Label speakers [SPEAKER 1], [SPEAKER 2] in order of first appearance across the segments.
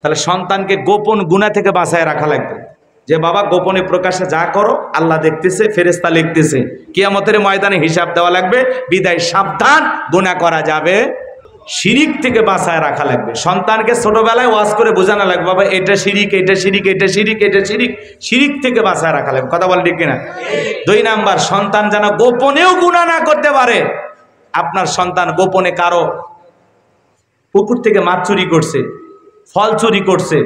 [SPEAKER 1] তাহলে সন্তানকে গোপন গুনাহ থেকে বাঁচায় রাখা লাগবে। যে বাবা গোপনে প্রকাশে যা করো আল্লাহ দেখতেছে, ফেরেশতা লিখতেছে, কিয়ামতের ময়দানে হিসাব দেওয়া লাগবে। বিদায় সাবধান, গুনাহ করা যাবে। শিরিক থেকে বাঁচায় রাখা লাগবে। সন্তানকে ছোটবেলায় ওয়াজ করে বোঝানো লাগবে, বাবা এটা শিরিক, এটা শিরিক, এটা শিরিক, এটা শিরিক। শিরিক থেকে বাঁচায় রাখা লাগবে। কথা বল ঠিক কিনা? 2 নাম্বার, সন্তান যেন গোপনেও গুনাহ না করতে পারে। আপনার সন্তান গোপনে কারো পুকুর থেকে মাছ চুরি করছে, ফল চুরি করছে,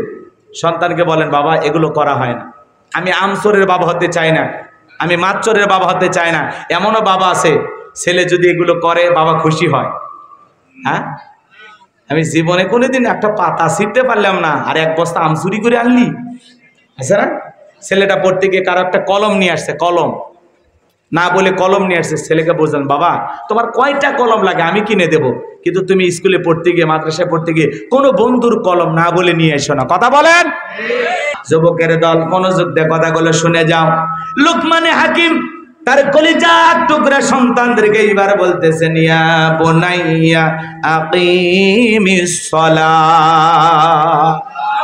[SPEAKER 1] সন্তানকে বলেন বাবা এগুলো করা হয় না। আমি আমচোরের বাবা হতে চাই না, আমি মাছচোরের বাবা হতে চাই না। এমনও বাবা আছে, ছেলে যদি এগুলো করে বাবা খুশি হয়। হ্যাঁ, আমি জীবনে কোনোদিন একটা পাতা ছিঁড়তে পারলাম না, আর 1 বস্তা আম চুরি করে আনলি। আছে না? ছেলেটা পড়তে গিয়ে কারো একটা কলম নিয়ে আসছে, কলম না বলে কলম নিয়ে আসছে। ছেলেকে বোঝান, বাবা তোমার কয়টা কলম লাগে আমি কিনে দেব, কিন্তু তুমি স্কুলে পড়তে গিয়ে, মাদ্রাসায় পড়তে গিয়ে কোনো বন্ধুর কলম না বলে নিয়ে এসো না। কথা বলেন? যুবকের দল মনোযোগ দিয়ে কথাগুলো শুনে যাও। লুকমানে হাকিম তার কলিজার টুকরা সন্তানদেরকে এইবার বলতেছেন, ইয়া বুনাইয়া আকিমিস সালাহ,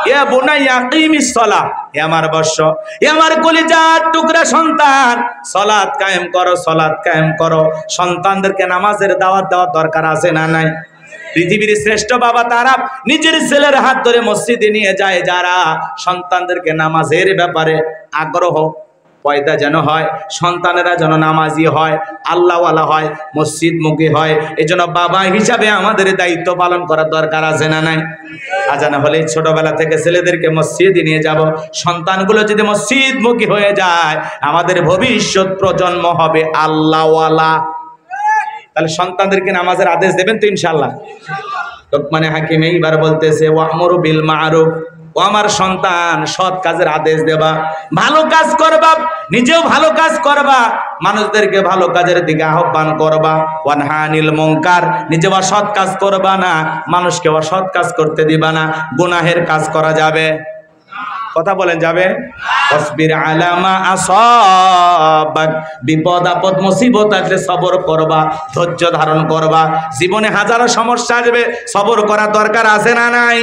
[SPEAKER 1] ইয়া বুনাইয়া আকিমিস সালাহ, হে আমার বৎস, হে আমার কলিজার টুকরা সন্তান, সালাত কায়েম করো, সালাত কায়েম করো। সন্তানদেরকে নামাজের দাওয়াত দেওয়ার দরকার আছে না নাই? পৃথিবীর শ্রেষ্ঠ বাবা তারা নিজের ছেলের হাত ধরে মসজিদে নিয়ে যায়, যারা সন্তানদেরকে নামাজের ব্যাপারে আগ্রহ পয়দা যেন হয়, সন্তানেরা যেন নামাজি হয়, আল্লাহওয়ালা হয়, মসজিদমুখী হয়। এজন্য বাবা হিসাবে আমাদের দায়িত্ব পালন করার দরকার আছে না নাই? আজান হলে ছোটবেলা থেকে ছেলেদেরকে মসজিদে নিয়ে যাব। সন্তানগুলো যদি মসজিদমুখী হয়ে যায়, আমাদের ভবিষ্যৎ প্রজন্ম হবে আল্লাহওয়ালা। তাহলে সন্তানদেরকে নামাজের আদেশ দেবেন তো ইনশাআল্লাহ? লোকমানে হাকিম এইবার বলতেছে, ওয়ামরু বিল মারুফ, ও আমার সন্তান সৎ কাজের আদেশ দেবা, ভালো কাজ করবা, নিজেও ভালো কাজ করবা, মানুষদেরকে ভালো কাজের দিকে আহ্বান করবা। ওয়ানহা আনিল মুনকার, নিজে অসৎ কাজ করবা না, মানুষকে অসৎ কাজ করতে দিবা না। গুনাহের কাজ করা যাবে? কথা বলেন যাবে? তসবির আলামা আসাবাক, বিপদ আপদ মুসিবত আসলে সবর করবা, ধৈর্য ধারণ করবা। জীবনে হাজারো সমস্যা আসবে, সবর করার দরকার আছে না নাই?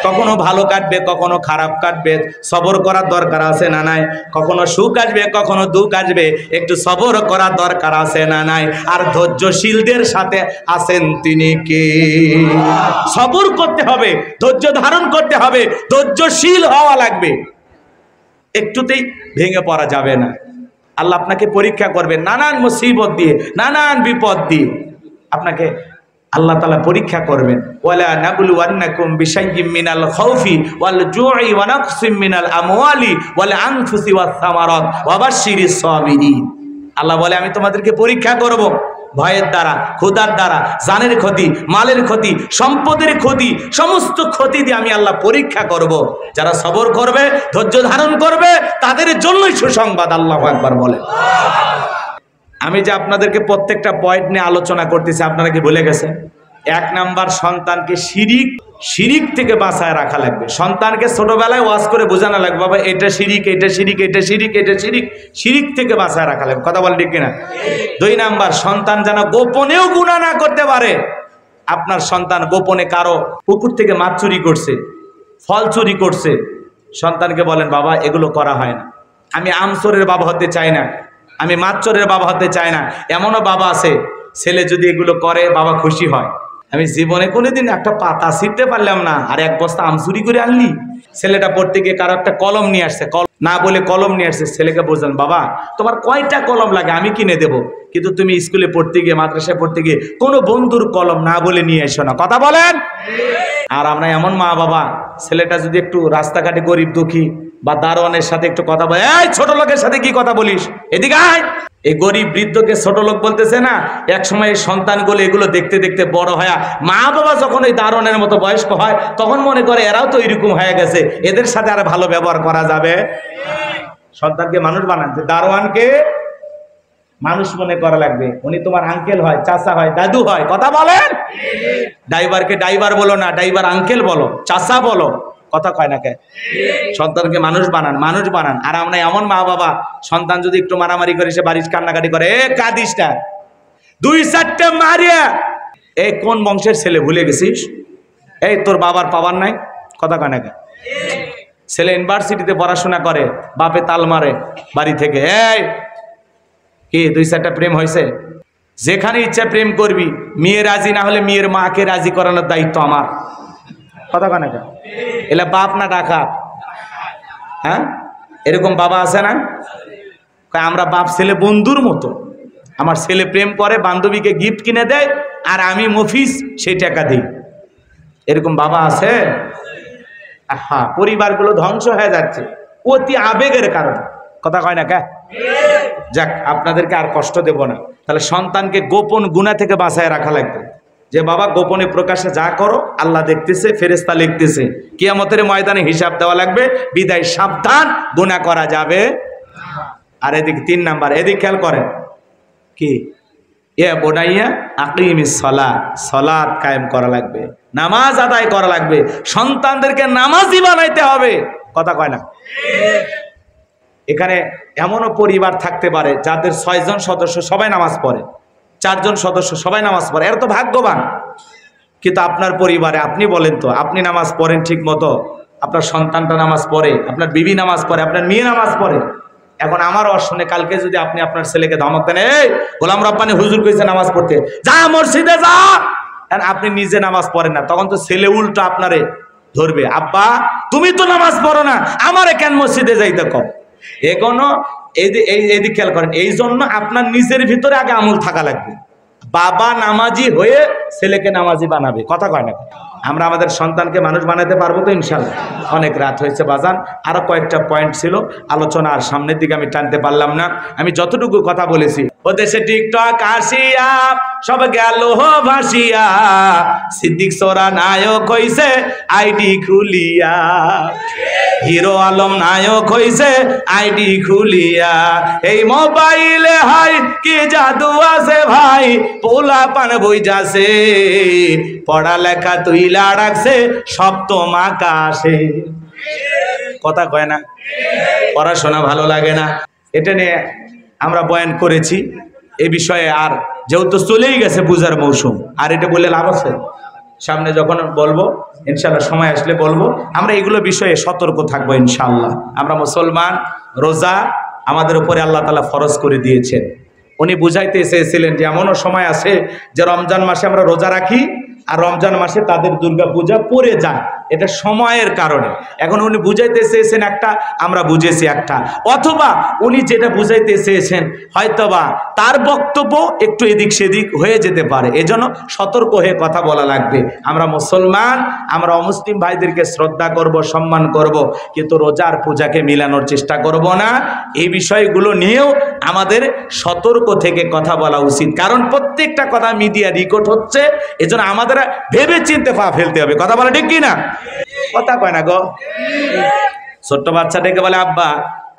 [SPEAKER 1] কখনো ভালো কাটবে, কখনো খারাপ কাটবে, সবর করার দরকার আছে না নাই? কখনো সুখ আসবে, কখনো দুঃখ আসবে, একটু সবর করার দরকার আছে না নাই? আর ধৈর্যশীলদের সাথে আছেন তিনি কে? সবর করতে হবে, ধৈর্য ধারণ করতে হবে, ধৈর্যশীল হওয়া লাগবে। একটুতেই ভেঙে পড়া যাবে না। আল্লাহ আপনাকে পরীক্ষা করবে নানান মুসিবত দিয়ে, নানান বিপদ দিয়ে আপনাকে আল্লাহ তাআলা পরীক্ষা করবেন। ওয়ালা নাবলুওয়ান্নাকুম বিশাইয়্যিম মিনাল খাউফি ওয়াল জু'i ওয়া নাকসিম মিনাল আমওয়ালি ওয়াল আনফুসি ওয়াস সামারাত ওয়া বাশশিরিস সাবিরিন। আল্লাহ বলে আমি তোমাদেরকে পরীক্ষা করব ভয়ের দ্বারা, ক্ষুধার দ্বারা, জানের ক্ষতি, মালের ক্ষতি, সম্পদের ক্ষতি, সমস্ত ক্ষতি দিয়ে আমি আল্লাহ পরীক্ষা করব। যারা সবর করবে, ধৈর্য ধারণ করবে, তাদের জন্যই সুসংবাদ। আল্লাহু আকবার বলে। আমি যে আপনাদেরকে প্রত্যেকটা পয়েন্ট নিয়ে আলোচনা করতেছি, আপনারা কি ভুলে গেছেন? 1 নাম্বার, সন্তানকে শিরিক থেকে বাঁচায় রাখা লাগবে। সন্তানকে ছোটবেলায় ওয়াজ করে বোঝানো লাগবে, বাবা এটা শিরিক, এটা শিরিক, এটা শিরিক, এটা শিরিক। শিরিক থেকে বাঁচায় রাখা লাগবে। কথা বল ঠিক কিনা? 2 নাম্বার, সন্তান যেন গোপনেও গুনাহ না করতে পারে। আপনার সন্তান গোপনে কারো পুকুর থেকে মাছ চুরি করছে, ফল চুরি করছে, সন্তানকে বলেন বাবা এগুলো করা হয় না। আমি আমচোরের বাবা হতে চাই না, আমি মাছচোরের বাবা হতে চাই না। এমনও বাবা আছে, ছেলে যদি এগুলো করে বাবা খুশি হয়। আমি জীবনে কোনোদিন একটা পাতা ছিঁড়তে পারলাম না, আর 1 বস্তা আম চুরি করে আনলি। ছেলেটা পড়তে গিয়ে কারো একটা কলম নিয়ে আসছে, না বলে কলম নিয়ে আসছে। ছেলেকে বোঝান, বাবা তোমার কয়টা কলম লাগে আমি কিনে দেব, কিন্তু তুমি স্কুলে পড়তে গিয়ে, মাদ্রাসায় পড়তে গিয়ে কোনো বন্ধুর কলম না বলে নিয়ে এসো না। কথা বলেন? আর আমরা এমন মা বাবা, ছেলেটা যদি একটু রাস্তাঘাটে গরিব দুঃখী বা দারোয়ানের সাথে একটু কথা বলে, এই ছোট লোকের সাথে কি কথা বলিস, এদিকে আয়। এই গরিব বৃদ্ধকে ছোট লোক বলতেছে না। এক সময় এই সন্তানগুলো এগুলো দেখতে দেখতে বড় হয়, মা বাবা যখন ওই দারোয়ানের মতো বয়স্ক হয়, তখন মনে করে এরাও তো এরকম হয়ে গেছে, এদের সাথে আর ভালো ব্যবহার করা যাবে। সন্তানকে মানুষ বানান, যে দারোয়ানকে মানুষ মনে করা লাগবে। উনি তোমার আঙ্কেল হয়, চাচা হয়, দাদু হয়। কথা বলেন? ড্রাইভারকে ড্রাইভার বলো না, ড্রাইভার আঙ্কেল বলো, চাচা বলো। কথা কয় না কে? সন্তানকে মানুষ বানান, মানুষ বানান। আর আমরা এমন মা বাবা, সন্তান যদি একটু মারামারি করে, সে বাড়ির কান্নাকাটি করে, এ কাঁদিস না, 2-4টা মারিয়া। এই কোন বংশের ছেলে ভুলে গেছিস? এই তোর বাবার পাওয়ার নাই। কথা কয় না কে? ছেলে ইউনিভার্সিটিতে পড়াশোনা করে, বাপে তাল মারে বাড়ি থেকে, এই কি 2-4টা প্রেম হয়েছে? যেখানে ইচ্ছা প্রেম করবি, মেয়ে রাজি না হলে মেয়ের মাকে রাজি করানোর দায়িত্ব আমার। কথা কানে এলা বাপ না ডাকা? হ্যাঁ, এরকম বাবা আছে না? আমরা বাপ ছেলে বন্ধুর মতো। আমার ছেলে প্রেম করে, বান্ধবীকে গিফট কিনে দেয়, আর আমি মফিস সেই টাকা দিই। এরকম বাবা আছে? হ্যাঁ, পরিবারগুলো ধ্বংস হয়ে যাচ্ছে অতি আবেগের কারণে। কথা কয় না কে? যাক, আপনাদেরকে আর কষ্ট দেব না। তাহলে সন্তানকে গোপন গুনাহ থেকে বাঁচায় রাখা লাগবে। যে বাবা গোপনে প্রকাশে যা করো আল্লাহ দেখতেছে, ফেরেশতা লিখতেছে, কিয়ামতের ময়দানে হিসাব দেওয়া লাগবে, বিদায় সাবধান, গুনাহ করা যাবে। আর এদিক 3 নাম্বার, এদিক খেয়াল করেন, কি এ বোনাইয়া আকিমিস সালাত, সালাত কায়েম করা লাগবে, নামাজ আদায় করা লাগবে, সন্তানদেরকে নামাজি বানাইতে হবে। কথা কয় না? এখানে এমনও পরিবার থাকতে পারে যাদের 6 জন সদস্য সবাই নামাজ পড়ে, 4 জন সদস্য সবাই নামাজ পড়ে, এরা তো ভাগ্যবান। কিন্তু আপনার পরিবারে আপনি বলেন তো, আপনি নামাজ পড়েন ঠিক মতো, আপনার সন্তানটা নামাজ পড়ে, আপনার বিবি নামাজ পড়ে, আপনার মেয়ে নামাজ পড়ে। এখন আমার শুনে কালকে যদি আপনি আপনার ছেলেকে ধমক দেন, এই গোলাম রব্বানী হুজুর কইছে নামাজ পড়তে, যা মসজিদে যা, কারণ আপনি নিজে নামাজ পড়েন না, তখন তো ছেলে উল্টো আপনারে ধরবে, আব্বা তুমি তো নামাজ পড়ো না, আমারে কেন মসজিদে যাইতে কও? এখনো এইদিক খেয়াল করেন। এই জন্য আপনার নিজের ভিতরে আগে আমল থাকা লাগবে। বাবা নামাজি হয়ে ছেলেকে নামাজি বানাবে। কথা কয় না? আমরা আমাদের সন্তানকে মানুষ বানাতে পারবো তো ইনশাল্লাহ। অনেক রাত হয়েছে বাজান, আরো কয়েকটা পয়েন্ট ছিল আলোচনা, আর সামনের দিকে আমি টানতে পারলাম না। আমি যতটুকু কথা বলেছি, ও দেশে টিকটক আসিয়া সব গেল ভাসিয়া, সিদ্দিক সোরা নায়ক হইছে আইডি খুলিয়া, হিরো আলম নায়ক হইছে আইডি খুলিয়া, এই মোবাইলে হাই কি জাদু আছে ভাই, পোলা পান বই যাচ্ছে, পড়ালেখা তুইলা রাখছে সপ্তম আকাশে। কথা কয় না? পড়াশোনা ভালো লাগে না, এটা নিয়ে আমরা বয়ান করেছি। এ বিষয়ে আর যেহেতু চলেই গেছে পূজার মৌসুম, আর এটা বলে লাভ আছে? সামনে যখন বলবো ইনশাল্লাহ, সময় আসলে বলবো। আমরা এগুলো বিষয়ে সতর্ক থাকবো ইনশাল্লাহ। আমরা মুসলমান, রোজা আমাদের উপরে আল্লাহ তাআলা ফরজ করে দিয়েছেন। উনি বুঝাইতে চেয়েছিলেন যে এমনও সময় আছে যে রমজান মাসে আমরা রোজা রাখি, আর রমজান মাসে তাদের দুর্গা পূজা পড়ে যায়, এটা সময়ের কারণে। এখন উনি বুঝাইতে চেয়েছেন একটা, আমরা বুঝেছি একটা, অথবা উনি যেটা বুঝাইতে চেয়েছেন হয়তোবা তার বক্তব্য একটু এদিক সেদিক হয়ে যেতে পারে, এজন্য সতর্ক হয়ে কথা বলা লাগবে। আমরা মুসলমান, আমরা অমুসলিম ভাইদেরকে শ্রদ্ধা করব, সম্মান করব, কিন্তু রোজার পূজাকে মিলানোর চেষ্টা করব না। এই বিষয়গুলো নিয়েও আমাদের সতর্ক থেকে কথা বলা উচিত, কারণ প্রত্যেকটা কথা মিডিয়া রেকর্ড হচ্ছে, এজন্য আমাদের ভেবে চিনতে পা ফেলতে হবে। কথা বলা ঠিক কি না? কথা কয় না গো? ছোট্ট বাচ্চা ডেকে বলে, আব্বা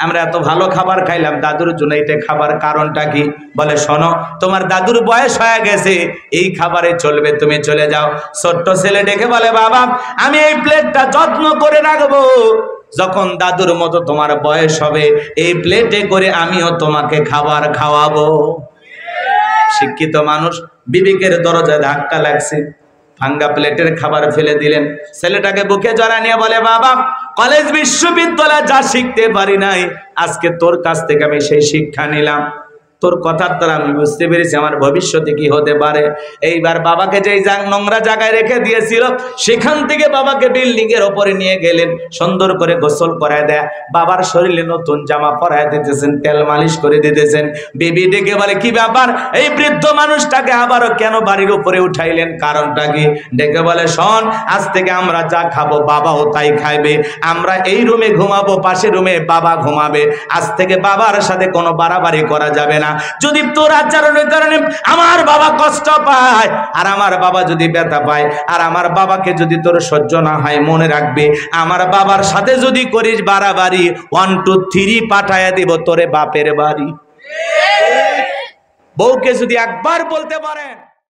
[SPEAKER 1] আমরা এত ভালো খাবার খাইলাম, দাদুর জন্য এটা খাবার, কারণটা কি? বলে শোনো, তোমার দাদুর বয়স হয়ে গেছে, এই খাবারে চলবে, তুমি চলে যাও। ছোট্ট ছেলে ডেকে বলে, বাবা আমি এই প্লেটটা যত্ন করে রাখবো, যখন দাদুর মতো তোমার বয়স হবে এই প্লেটে করে আমিও তোমাকে খাবার খাওয়াবো। শিক্ষিত মানুষ, বিবেকের দরজায় ধাক্কা লাগছে, ভাঙ্গা প্লেটের খাবার ফেলে দিলেন। ছেলেটাকে বুকে জড়া নিয়ে বলে, বাবা কলেজ বিশ্ববিদ্যালয়ে যা শিখতে পারি নাই, আজকে তোর কাছ থেকে আমি সেই শিক্ষা নিলাম। তোর কথার দ্বারা আমি বুঝতে পেরেছি আমার ভবিষ্যতে কি হতে পারে। এইবার বাবাকে যেই নোংরা জায়গায় রেখে দিয়েছিল, সেখান থেকে বাবাকে বিল্ডিং এর ওপরে নিয়ে গেলেন, সুন্দর করে গোসল করায় দেয়, বাবার শরীরে নতুন জামা পরায় দিতেছেন, তেল মালিশ করে দিতেছেন। বেবি ডেকে বলে, কি ব্যাপার, এই বৃদ্ধ মানুষটাকে আবারও কেন বাড়ির উপরে উঠাইলেন, কারণটা কি? ডেকে বলে, শোন, আজ থেকে আমরা যা খাবো বাবাও তাই খাইবে, আমরা এই রুমে ঘুমাবো, পাশের রুমে বাবা ঘুমাবে, আজ থেকে বাবার সাথে কোনো বাড়াবাড়ি করা যাবে না। যদি তোর আচরণের কারণে আমার বাবা কষ্ট পায়, আর আমার বাবা যদি ব্যথা পায়, আর আমার বাবাকে যদি তোর সহ্য না হয়, মনে রাখবি আমার বাবার সাথে যদি করিস বাড়াবাড়ি, 1 2 3 পাঠায়া দিব তোরে বাপের বাড়ি। বউকে যদি একবার বলতে পারেন